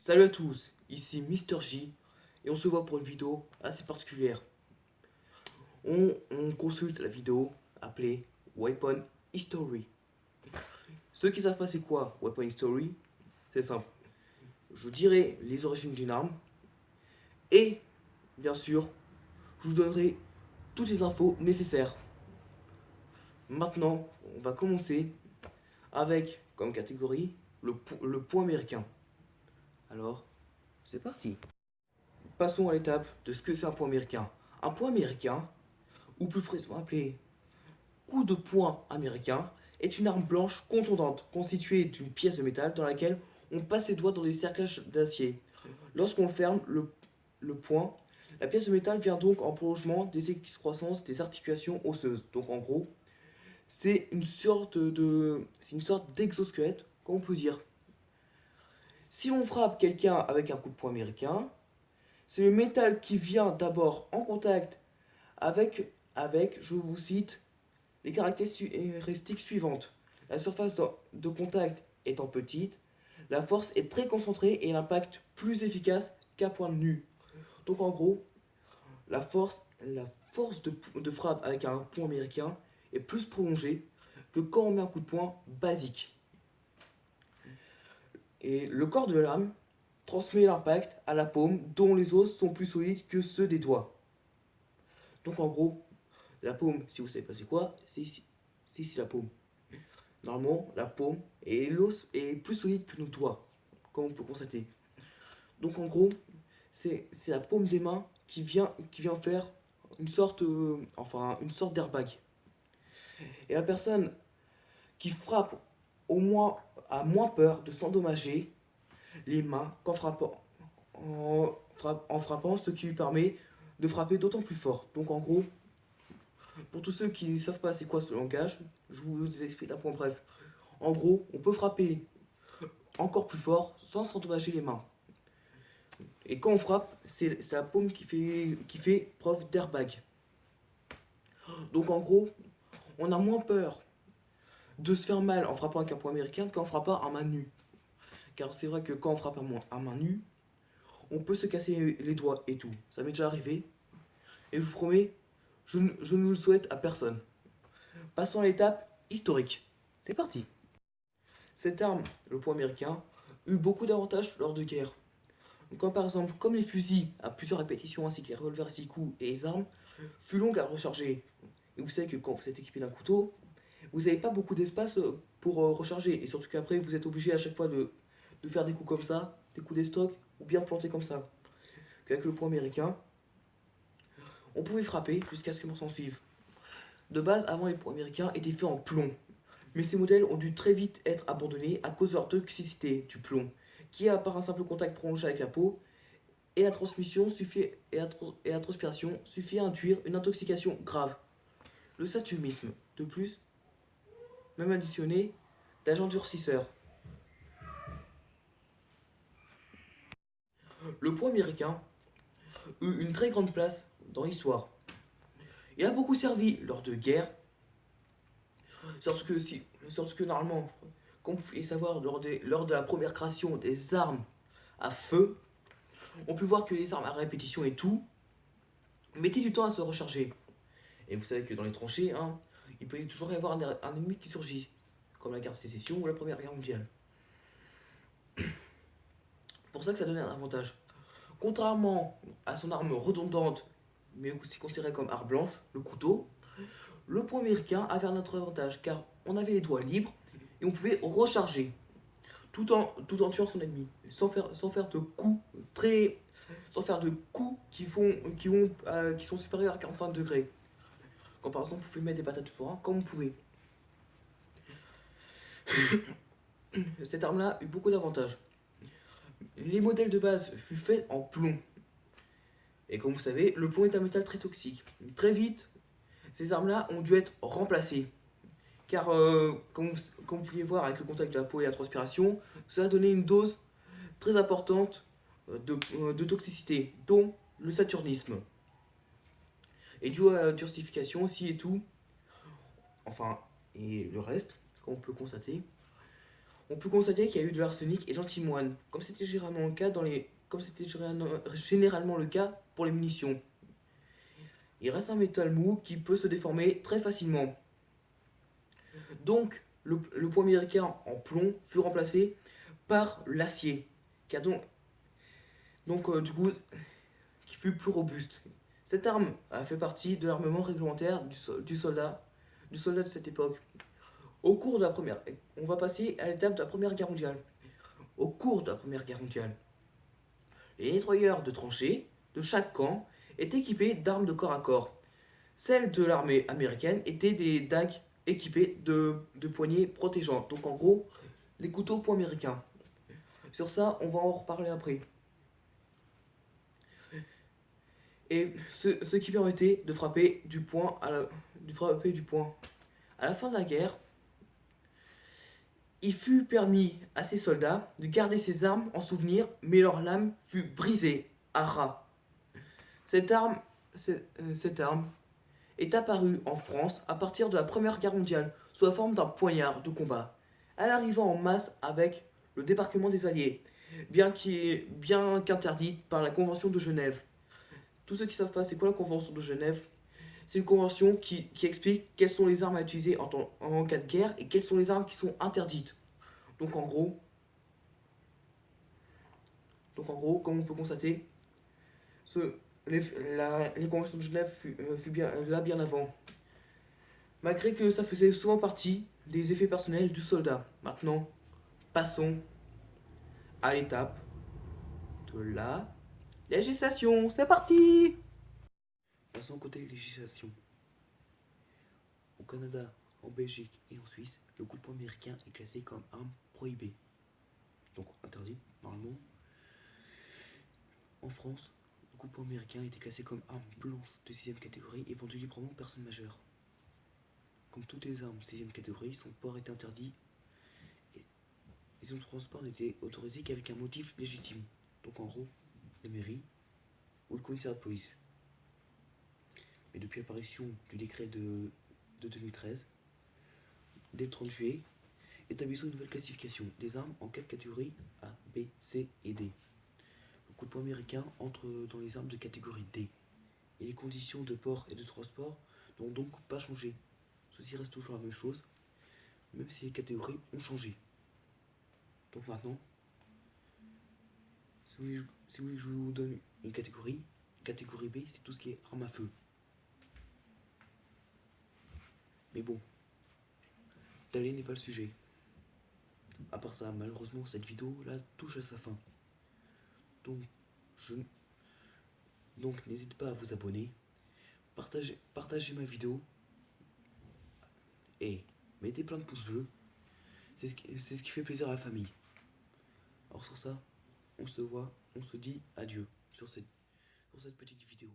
Salut à tous, ici Mister J et on se voit pour une vidéo assez particulière. On consulte la vidéo appelée Weapon History. Ceux qui savent pas c'est quoi Weapon History, c'est simple. Je vous dirai les origines d'une arme et bien sûr, je vous donnerai toutes les infos nécessaires. Maintenant, on va commencer avec comme catégorie le point américain. Alors, c'est parti. Passons à l'étape de ce que c'est un point américain. Un point américain, ou plus précisément appelé coup de poing américain, est une arme blanche contondante constituée d'une pièce de métal dans laquelle on passe ses doigts dans des cerclages d'acier. Lorsqu'on ferme le poing, la pièce de métal vient donc en prolongement des excroissances des articulations osseuses. Donc en gros, c'est une sorte d'exosquelette, comme on peut dire. Si on frappe quelqu'un avec un coup de poing américain, c'est le métal qui vient d'abord en contact avec, je vous cite, les caractéristiques suivantes. La surface de contact étant petite, la force est très concentrée et l'impact plus efficace qu'à point nu. Donc en gros, la force de frappe avec un poing américain est plus prolongée que quand on met un coup de poing basique. Et le corps de l'âme transmet l'impact à la paume dont les os sont plus solides que ceux des doigts. Donc en gros, la paume, si vous savez pas c'est quoi, c'est ici. C'est ici la paume. Normalement, la paume et l'os est plus solide que nos doigts, comme on peut constater. Donc en gros, c'est la paume des mains qui vient faire une sorte d'airbag. Et la personne qui frappe a moins peur de s'endommager les mains en frappant, ce qui lui permet de frapper d'autant plus fort. Donc en gros, pour tous ceux qui ne savent pas c'est quoi ce langage, je vous explique d'un point bref. En gros, on peut frapper encore plus fort sans s'endommager les mains. Et quand on frappe, c'est la paume qui fait preuve d'airbag. Donc en gros, on a moins peur de se faire mal en frappant avec un poing américain qu'en frappant à main nue. Car c'est vrai que quand on frappe à main nue, on peut se casser les doigts et tout. Ça m'est déjà arrivé. Et je vous promets, je ne le souhaite à personne. Passons à l'étape historique. C'est parti. Cette arme, le poing américain, eut beaucoup d'avantages lors de guerres. Comme par exemple, comme les fusils à plusieurs répétitions ainsi que les revolvers à 6 coups et les armes, fut longue à recharger. Et vous savez que quand vous êtes équipé d'un couteau, vous n'avez pas beaucoup d'espace pour recharger. Et surtout qu'après, vous êtes obligé à chaque fois de faire des coups comme ça, des coups d'estoc, ou bien planter comme ça. Qu'avec le poing américain, on pouvait frapper jusqu'à ce que l'on s'en suive. De base, avant, les poings américains étaient faits en plomb. Mais ces modèles ont dû très vite être abandonnés à cause de leur toxicité du plomb, qui a par un simple contact prolongé avec la peau, et la transpiration suffit à induire une intoxication grave. Le saturnisme, de plus, même additionné d'agents durcisseurs. Le poing américain eut une très grande place dans l'histoire. Il a beaucoup servi lors de guerres, sorte que normalement, comme vous pouvez savoir, lors de la première création des armes à feu, on peut voir que les armes à répétition et tout mettaient du temps à se recharger. Et vous savez que dans les tranchées, hein, il peut toujours y avoir un ennemi qui surgit, comme la guerre de sécession ou la première guerre mondiale. C'est pour ça que ça donnait un avantage. Contrairement à son arme redondante, mais aussi considérée comme arme blanche, le couteau, le poing américain avait un autre avantage, car on avait les doigts libres et on pouvait recharger tout en tuant son ennemi, sans faire de coups sans faire de coups qui sont supérieurs à 45 degrés. Quand par exemple, vous pouvez mettre des patates de forain, comme vous pouvez. Cette arme-là a eu beaucoup d'avantages. Les modèles de base furent faits en plomb. Et comme vous savez, le plomb est un métal très toxique. Très vite, ces armes-là ont dû être remplacées. Car, comme vous pouviez voir avec le contact de la peau et la transpiration, cela a donné une dose très importante de toxicité, dont le saturnisme. Et dû à la durcification aussi et tout, enfin, et le reste, comme on peut constater, on peut constater qu'il y a eu de l'arsenic et de l'antimoine, comme c'était généralement le cas pour les munitions. Il reste un métal mou qui peut se déformer très facilement. Donc, le poids américain en plomb fut remplacé par l'acier, qui a du coup, qui fut plus robuste. Cette arme a fait partie de l'armement réglementaire du soldat de cette époque. Au cours de la première, on va passer à l'étape de la Première Guerre mondiale. Au cours de la Première Guerre mondiale, les nettoyeurs de tranchées de chaque camp étaient équipés d'armes de corps à corps. Celles de l'armée américaine étaient des dagues équipées de poignées protégeantes. Donc en gros, les couteaux poing américains. Sur ça, on va en reparler après. Et ce qui permettait de frapper du poing à la fin de la guerre, il fut permis à ces soldats de garder ces armes en souvenir, mais leur lame fut brisée à ras. Cette arme est apparue en France à partir de la Première Guerre mondiale sous la forme d'un poignard de combat. Elle arriva en masse avec le débarquement des Alliés, bien qu'interdite par la Convention de Genève. Tous ceux qui ne savent pas c'est quoi la Convention de Genève, c'est une convention qui explique quelles sont les armes à utiliser en cas de guerre et quelles sont les armes qui sont interdites. Donc en gros, comme on peut constater, les conventions de Genève fut bien avant. Malgré que ça faisait souvent partie des effets personnels du soldat. Maintenant, passons à l'étape de la législation. C'est parti! Passons côté législation. Au Canada, en Belgique et en Suisse, le coup de poing américain est classé comme arme prohibée. Donc interdit, normalement. En France, le coup de poing américain était classé comme arme blanche de 6ème catégorie et vendu librement aux personnes majeures. Comme toutes les armes 6ème catégorie, son port est interdit et son transport n'était autorisé qu'avec un motif légitime. Donc en gros, les mairies ou le commissariat de police. Mais depuis l'apparition du décret de 2013, dès le 30 juillet, établissons une nouvelle classification des armes en 4 catégories A, B, C et D. Le coup de poing américain entre dans les armes de catégorie D. Et les conditions de port et de transport n'ont donc pas changé. Ceci reste toujours la même chose, même si les catégories ont changé. Donc maintenant, si vous voulez que je vous donne une catégorie B, c'est tout ce qui est arme à feu. Mais bon, d'aller n'est pas le sujet. À part ça, malheureusement, cette vidéo là touche à sa fin. Donc n'hésitez pas à vous abonner, partagez ma vidéo et mettez plein de pouces bleus. C'est ce qui fait plaisir à la famille. Alors sur ça, on se dit adieu sur cette petite vidéo.